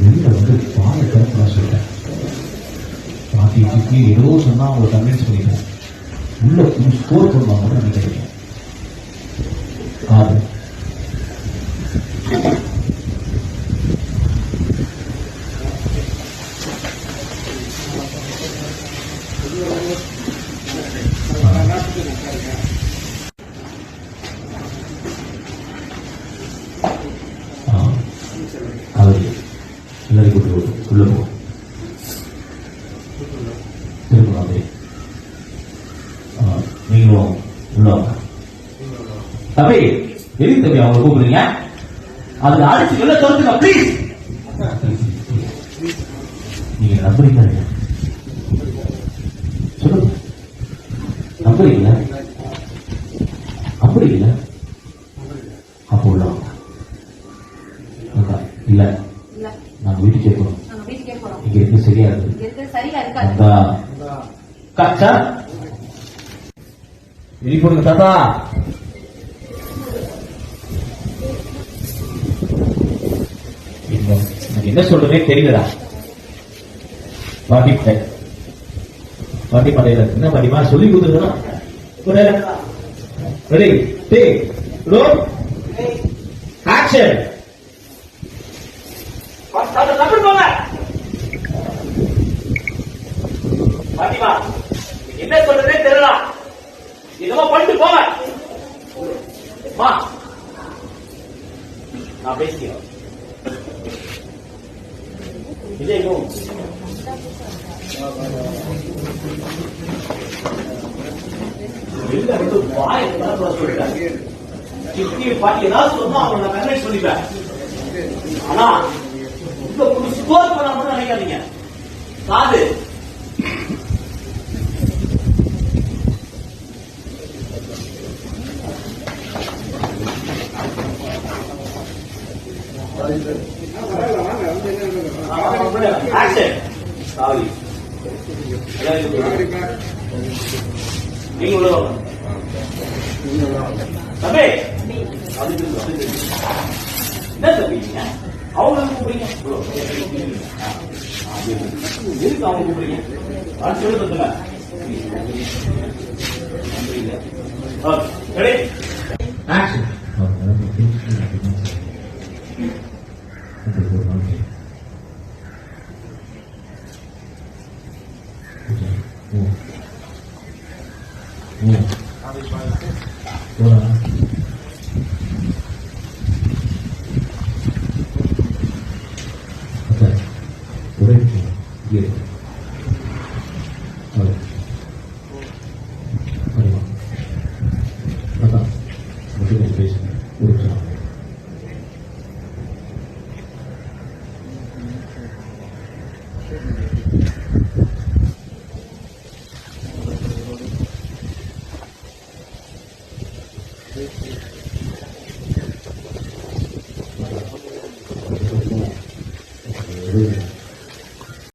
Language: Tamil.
வெளியில வந்து பாலை கருத்து நான் சொல்றேன். பாட்டி சிக்கி ஏதோ சொன்னா அவங்க கன்வின்ஸ் பண்ணிட்டேன். உள்ள ஸ்கோர் பண்ணுவாங்க நினைக்கிறேன். காது எல்லாரும் கூட்டு உள்ள போ திரும்ப அப்படியே நீங்களும் உள்ள தம்பி எதுக்கு தம்பி அவங்க கூப்பிடுறீங்க? அதுல அடிச்சு வெளில தோத்துங்க ப்ளீஸ். நீங்க நம்புறீங்க? சொல்லுங்க, நம்புறீங்களா? நம்புறீங்களா? அப்போ உள்ள இல்ல நாங்க வீட்டுக்கு கேட்கணும். இங்க இருக்கு சரியா இருக்கு. கச்சா வெளி போடுங்க தாத்தா. என்ன சொல்றதே தெரியலடா. பாட்டி பாட்டி பாடையில என்ன பாட்டிமா சொல்லி கொடுத்துருக்கா. Ready take role action. பாட்டிமா என்ன சொல்றதே தெரியல. என்னமோ பண்ணிட்டு போங்க. நான் பேசிக்கிறேன். விஜய் வெளில வந்து வாய் சொல்லிட்டாங்க. சித்தி பாட்டி ஏதாவது சொன்னா அவங்க நான் கன்வென்ஸ் பண்ணிப்பேன். ஆனா ஸ்கோர் பண்ண மட்டும் நினைக்காதீங்க. காது ஆக்ஷன். சாரி நீங்க உள்ள தம்பி என்ன தம்பிங்க அவங்க கூப்பிடுறீங்க? எதுக்கு அவங்க கூப்பிடுறீங்க? சொல்லுங்க. ஆக்ஷன்.